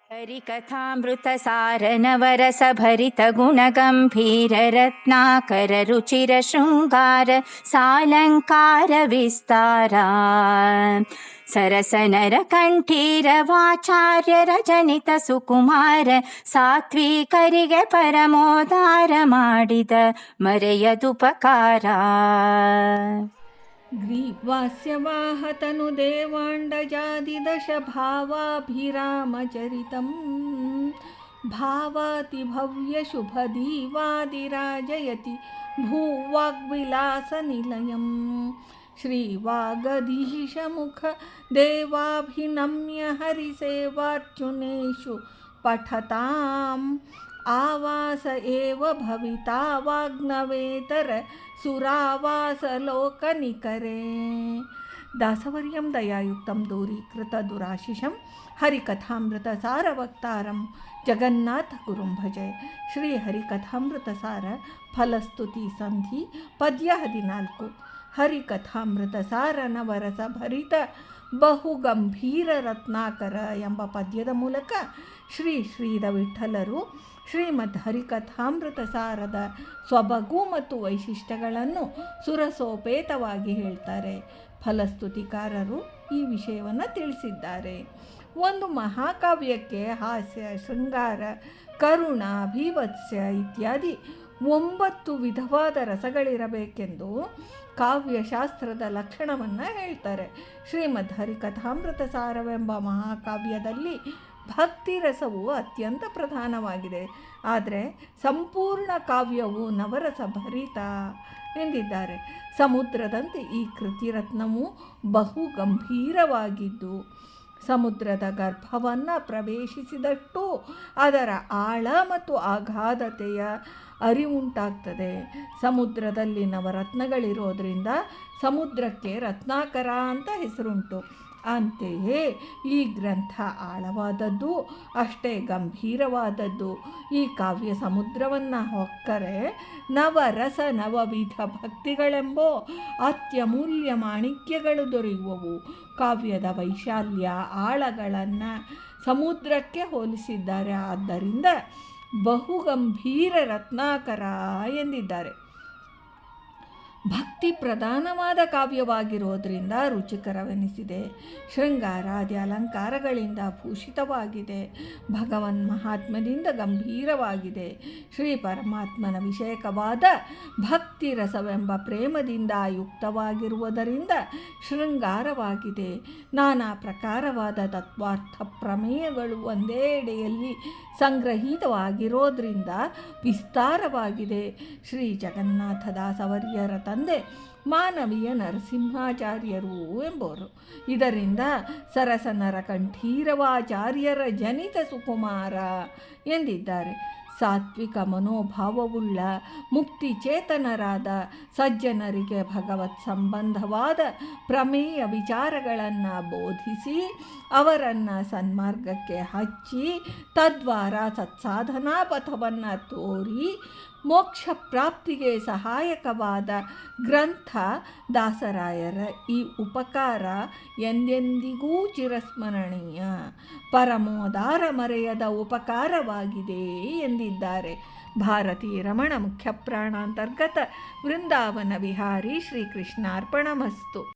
ಹರಿಕಥಾಮೃತಸಾರ ನವರಸ ಭರಿತ ಗುಣಗಂಭೀರ ರತ್ನಾಕರ ರುಚಿರ ಶೃಂಗಾರ ಸಾಲಂಕಾರ ವಿಸ್ತಾರ ಸರಸನರ ಕಂಠೀರ ವಾಚಾರ್ಯ ರಜನಿತ ಸುಕುಮಾರ ಸಾತ್ವಿಕರಿಗೆ ಪರಮೋದಾರ ಮಾಡಿದ ಮರೆಯದುಪಕಾರ ಗ್ರೀವಾಸ್ಯವಾಹತನು ದೇವಾಂಡಜಾದಿದಶ ಭಾವಾಭಿರಾಮಚರಿತಂ ಭಾವಾತಿ ಭವ್ಯ ಶುಭದೀವಾದಿರಾಜಯತಿ ಭೂವಾಗ್ವಿಲಾಸನಿಲಯಂ ಶ್ರೀವಾಗಧೀಶಮುಖ ದೇವಾಭಿನಮ್ಯ ಹರಿಸೇವಾರ್ಚುನೇಷು ಪಠತಾಂ ಆವಾಸ ಏವ ಭವಿತಾ ವಾಗ್ನವೇತರ ಸುರಾವಾಸ ಲೋಕನಿಕರೇ ದಾಸವರ್ಯಂ ದಯಾಯುಕ್ತಂ ದೂರೀಕೃತ ದುರಾಶಿಷಂ ಹರಿಕಥಾಮೃತ ಸಾರವಕ್ತಾರಂ ಜಗನ್ನಾಥ ಗುರುಂ ಭಜೆ. ಶ್ರೀ ಹರಿಕಥಾಮೃತ ಸಾರ ಫಲಸ್ತುತಿ ಸಂಧಿ ಪದ್ಯ 14. ಹರಿಕಥಾಮೃತ ಸಾರ ನವರಸ ಭರಿತ ಬಹು ಗಂಭೀರ ರತ್ನಾಕರ ಎಂಬ ಪದ್ಯದ ಮೂಲಕ ಶ್ರೀ ಶ್ರೀದ ವಿಠ್ಠಲರು ಶ್ರೀಮದ್ ಹರಿಕಥಾಮೃತ ಸಾರದ ಸೊಬಗು ಮತ್ತು ವೈಶಿಷ್ಟ್ಯಗಳನ್ನು ಸುರಸೋಪೇತವಾಗಿ ಹೇಳ್ತಾರೆ. ಫಲಸ್ತುತಿಕಾರರು ಈ ವಿಷಯವನ್ನು ತಿಳಿಸಿದ್ದಾರೆ. ಒಂದು ಮಹಾಕಾವ್ಯಕ್ಕೆ ಹಾಸ್ಯ, ಶೃಂಗಾರ, ಕರುಣ, ಭೀಭತ್ಸ್ಯ ಇತ್ಯಾದಿ 9 ವಿಧವಾದ ರಸಗಳಿರಬೇಕೆಂದು ಕಾವ್ಯಶಾಸ್ತ್ರದ ಲಕ್ಷಣವನ್ನು ಹೇಳ್ತಾರೆ. ಶ್ರೀಮದ್ ಹರಿಕಥಾಮೃತ ಸಾರವೆಂಬ ಮಹಾಕಾವ್ಯದಲ್ಲಿ ಭಕ್ತಿ ರಸವು ಅತ್ಯಂತ ಪ್ರಧಾನವಾಗಿದೆ. ಆದರೆ ಸಂಪೂರ್ಣ ಕಾವ್ಯವು ನವರಸ ಭರಿತ ಎಂದಿದ್ದಾರೆ. ಸಮುದ್ರದಂತೆ ಈ ಕೃತಿರತ್ನವು ಬಹು ಗಂಭೀರವಾಗಿದ್ದು ಸಮುದ್ರದ ಗರ್ಭವನ್ನು ಪ್ರವೇಶಿಸಿದಷ್ಟು ಅದರ ಆಳ ಮತ್ತು ಅಗಾಧತೆಯ ಅರಿವುಂಟಾಗ್ತದೆ. ಸಮುದ್ರದಲ್ಲಿ ನವರತ್ನಗಳಿರೋದ್ರಿಂದ ಸಮುದ್ರಕ್ಕೆ ರತ್ನಾಕರ ಅಂತ ಹೆಸರುಂಟು. ಅಂತೆಯೇ ಈ ಗ್ರಂಥ ಆಳವಾದದ್ದು, ಅಷ್ಟೇ ಗಂಭೀರವಾದದ್ದು. ಈ ಕಾವ್ಯ ಸಮುದ್ರವನ್ನು ಹೊಕ್ಕರೆ ನವರಸ ನವವಿಧ ಭಕ್ತಿಗಳೆಂಬೋ ಅತ್ಯಮೂಲ್ಯ ಮಾಣಿಕ್ಯಗಳು ದೊರೆಯುವವು. ಕಾವ್ಯದ ವೈಶಾಲ್ಯ ಆಳಗಳನ್ನು ಸಮುದ್ರಕ್ಕೆ ಹೋಲಿಸಿದ್ದಾರೆ. ಆದ್ದರಿಂದ ಬಹುಗಂಭೀರ ರತ್ನಾಕರ ಎಂದಿದ್ದಾರೆ. ಭಕ್ತಿ ಪ್ರಧಾನವಾದ ಕಾವ್ಯವಾಗಿರೋದ್ರಿಂದ ರುಚಿಕರವೆನಿಸಿದೆ. ಶೃಂಗಾರಾದಿ ಅಲಂಕಾರಗಳಿಂದ ಭೂಷಿತವಾಗಿದೆ. ಭಗವನ್ ಮಹಾತ್ಮದಿಂದ ಗಂಭೀರವಾಗಿದೆ. ಶ್ರೀ ಪರಮಾತ್ಮನ ವಿಷಯಕವಾದ ಭಕ್ತಿ ರಸವೆಂಬ ಪ್ರೇಮದಿಂದ ಯುಕ್ತವಾಗಿರುವುದರಿಂದ ಶೃಂಗಾರವಾಗಿದೆ. ನಾನಾ ಪ್ರಕಾರವಾದ ತತ್ವಾರ್ಥ ಪ್ರಮೇಯಗಳು ಒಂದೇ ಎಡೆಯಲ್ಲಿ ಸಂಗ್ರಹಿತವಾಗಿರೋದ್ರಿಂದ ವಿಸ್ತಾರವಾಗಿದೆ. ಶ್ರೀ ಜಗನ್ನಾಥದಾಸವರ್ಯರ ತಂದೆ ಮಾನವೀಯ ನರಸಿಂಹಾಚಾರ್ಯರು ಎಂಬುವರು. ಇದರಿಂದ ಸರಸನರ ಕಂಠೀರವಾಚಾರ್ಯರ ಜನಿತ ಸುಕುಮಾರ ಎಂದಿದ್ದಾರೆ. ಸಾತ್ವಿಕ ಮನೋಭಾವವುಳ್ಳ ಮುಕ್ತಿ ಚೇತನರಾದ ಸಜ್ಜನರಿಗೆ ಭಗವತ್ ಸಂಬಂಧವಾದ ಪ್ರಮೇಯ ವಿಚಾರಗಳನ್ನು ಬೋಧಿಸಿ ಅವರನ್ನು ಸನ್ಮಾರ್ಗಕ್ಕೆ ಹಚ್ಚಿ ತದ್ವಾರ ಸತ್ಸಾಧನಾ ಪಥವನ್ನು ತೋರಿ ಮೋಕ್ಷ ಪ್ರಾಪ್ತಿಗೆ ಸಹಾಯಕವಾದ ಗ್ರಂಥ ದಾಸರಾಯರ ಈ ಉಪಕಾರ ಎಂದೆಂದಿಗೂ ಚಿರಸ್ಮರಣೀಯ, ಪರಮೋದಾರ ಮರೆಯದ ಉಪಕಾರವಾಗಿದೆ ಎಂದಿದ್ದಾರೆ. ಭಾರತೀ ರಮಣ ಮುಖ್ಯ ಪ್ರಾಣಾಂತರ್ಗತ ವೃಂದಾವನ ವಿಹಾರಿ ಶ್ರೀಕೃಷ್ಣಾರ್ಪಣಮಸ್ತು.